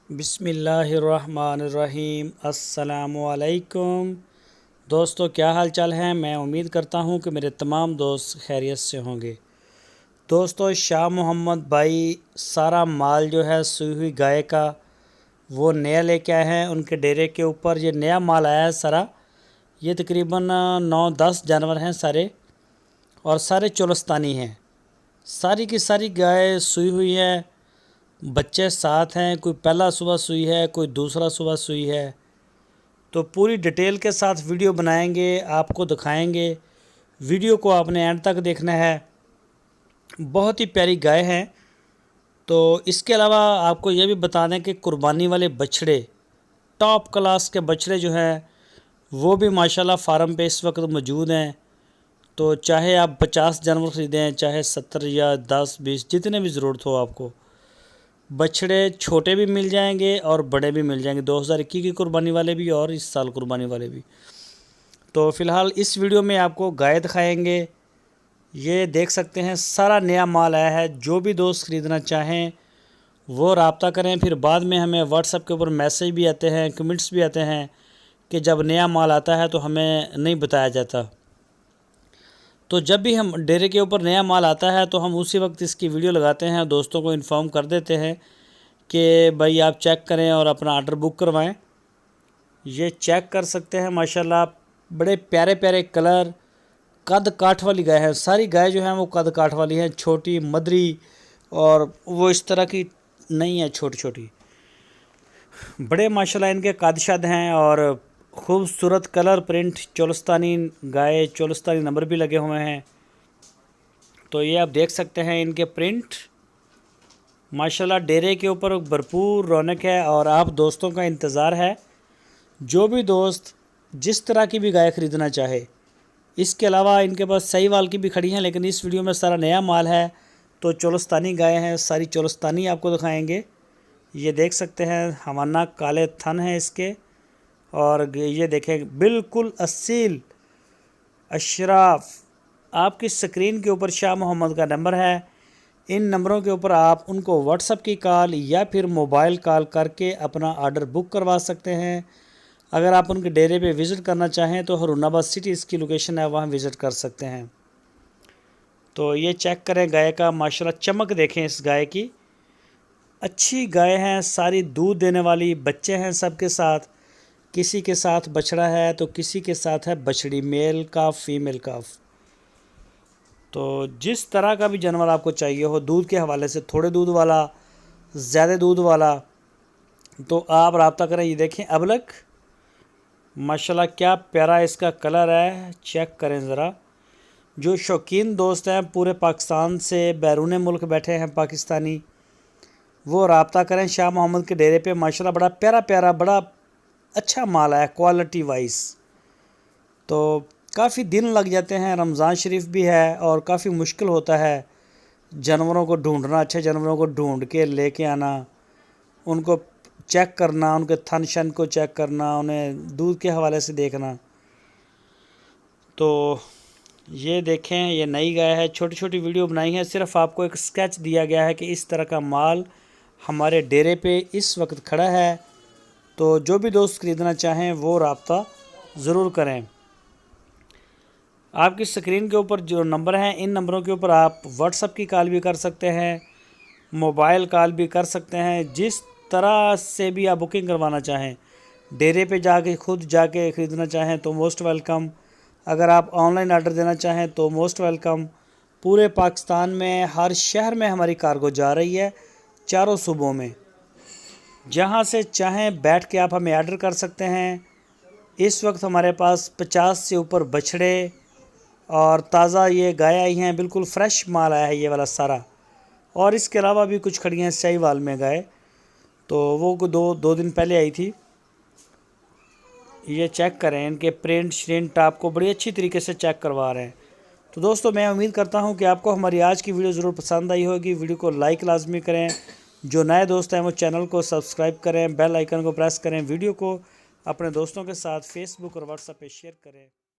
बिस्मिल्लाहिर्रहमानिर्रहीम। अस्सलामुअलैकुम दोस्तों, क्या हाल चाल है। मैं उम्मीद करता हूँ कि मेरे तमाम दोस्त खैरियत से होंगे। दोस्तों, शाह मोहम्मद भाई सारा माल जो है सूई हुई गाय का वो नया लेके आए हैं। उनके डेरे के ऊपर ये नया माल आया है सारा। ये तकरीबन 9-10 जानवर हैं सारे, और सारे चोलस्तानी हैं। सारी की सारी गाय सूई हुई है, बच्चे साथ हैं। कोई पहला सुबह सूई है, कोई दूसरा सुबह सूई है। तो पूरी डिटेल के साथ वीडियो बनाएंगे, आपको दिखाएंगे। वीडियो को आपने एंड तक देखना है। बहुत ही प्यारी गाय है। तो इसके अलावा आपको ये भी बता दें कि कुर्बानी वाले बछड़े, टॉप क्लास के बछड़े जो हैं वो भी माशाल्लाह फार्म पे इस वक्त मौजूद हैं। तो चाहे आप 50 जानवर ख़रीदें, चाहे 70 या 10-20 जितने भी ज़रूरत हो, आपको बछड़े छोटे भी मिल जाएंगे और बड़े भी मिल जाएंगे। 2021 की कुर्बानी वाले भी और इस साल कुर्बानी वाले भी। तो फ़िलहाल इस वीडियो में आपको गाय दिखाएंगे। ये देख सकते हैं सारा नया माल आया है। जो भी दोस्त ख़रीदना चाहें वो रब्ता करें। फिर बाद में हमें व्हाट्सएप के ऊपर मैसेज भी आते हैं, कमेंट्स भी आते हैं कि जब नया माल आता है तो हमें नहीं बताया जाता। तो जब भी हम डेरे के ऊपर नया माल आता है तो हम उसी वक्त इसकी वीडियो लगाते हैं, दोस्तों को इन्फॉर्म कर देते हैं कि भाई आप चेक करें और अपना ऑर्डर बुक करवाएं। ये चेक कर सकते हैं माशाल्लाह, बड़े प्यारे प्यारे कलर, कद काठ वाली गाय है। सारी गाय जो हैं वो कद काठ वाली हैं, छोटी मदरी, और वो इस तरह की नहीं है छोटी छोटी। बड़े माशाल्लाह इनके कद शद हैं और खूबसूरत कलर प्रिंट। चोलस्तानी गाय, चोलस्तानी नंबर भी लगे हुए हैं। तो ये आप देख सकते हैं इनके प्रिंट। माशाल्लाह डेरे के ऊपर भरपूर रौनक है और आप दोस्तों का इंतज़ार है। जो भी दोस्त जिस तरह की भी गाय ख़रीदना चाहे। इसके अलावा इनके पास सहीवाल की भी खड़ी हैं, लेकिन इस वीडियो में सारा नया माल है तो चोलस्तानी गाय हैं। सारी चोलस्तानी आपको दिखाएंगे। ये देख सकते हैं हवाना काले थन हैं इसके, और ये देखें बिल्कुल असील अशराफ। आपकी स्क्रीन के ऊपर शाह मोहम्मद का नंबर है। इन नंबरों के ऊपर आप उनको व्हाट्सएप की कॉल या फिर मोबाइल कॉल करके अपना ऑर्डर बुक करवा सकते हैं। अगर आप उनके डेरे पे विज़िट करना चाहें तो हरूनाबाद सिटी इसकी लोकेशन है, वहाँ विज़िट कर सकते हैं। तो ये चेक करें गाय का माशाल्लाह, चमक देखें इस गाय की। अच्छी गाय हैं, सारी दूध देने वाली। बच्चे हैं सबके साथ, किसी के साथ बछड़ा है तो किसी के साथ है बछड़ी, मेल काफ फीमेल काफ। तो जिस तरह का भी जानवर आपको चाहिए हो, दूध के हवाले से थोड़े दूध वाला, ज़्यादा दूध वाला, तो आप रब्ता करें। ये देखें अबलक, माशाल्लाह क्या प्यारा इसका कलर है। चेक करें ज़रा। जो शौकीन दोस्त हैं पूरे पाकिस्तान से, बैरून मुल्क बैठे हैं पाकिस्तानी, वो रब्ता करें शाह मोहम्मद के डेरे पे। माशाल्लाह बड़ा प्यारा प्यारा, बड़ा अच्छा माल है क्वालिटी वाइज। तो काफ़ी दिन लग जाते हैं, रमज़ान शरीफ भी है और काफ़ी मुश्किल होता है जानवरों को ढूंढना। अच्छे जानवरों को ढूंढ के लेके आना, उनको चेक करना, उनके थन शन को चेक करना, उन्हें दूध के हवाले से देखना। तो ये देखें ये नई गाय है। छोटी छोटी वीडियो बनाई है, सिर्फ आपको एक स्केच दिया गया है कि इस तरह का माल हमारे डेरे पे इस वक्त खड़ा है। तो जो भी दोस्त ख़रीदना चाहें वो रब्ता ज़रूर करें। आपकी स्क्रीन के ऊपर जो नंबर हैं, इन नंबरों के ऊपर आप व्हाट्सएप की कॉल भी कर सकते हैं, मोबाइल कॉल भी कर सकते हैं। जिस तरह से भी आप बुकिंग करवाना चाहें, डेरे पे जाके खुद जाके ख़रीदना चाहें तो मोस्ट वेलकम। अगर आप ऑनलाइन ऑर्डर देना चाहें तो मोस्ट वेलकम। पूरे पाकिस्तान में हर शहर में हमारी कार्गो जा रही है, चारों सूबों में। जहाँ से चाहें बैठ के आप हमें ऑर्डर कर सकते हैं। इस वक्त हमारे पास 50 से ऊपर बछड़े और ताज़ा ये गाय आई हैं, बिल्कुल फ्रेश माल आया है ये वाला सारा। और इसके अलावा भी कुछ खड़ी हैं सहीवाल में गाय, तो वो दो दिन पहले आई थी। ये चेक करें, इनके प्रिंट श्रिंट आपको बड़ी अच्छी तरीके से चेक करवा रहे हैं। तो दोस्तों, मैं उम्मीद करता हूँ कि आपको हमारी आज की वीडियो ज़रूर पसंद आई होगी। वीडियो को लाइक लाजमी करें। जो नए दोस्त हैं वो चैनल को सब्सक्राइब करें, बेल आइकन को प्रेस करें। वीडियो को अपने दोस्तों के साथ फेसबुक और व्हाट्सएप पे शेयर करें।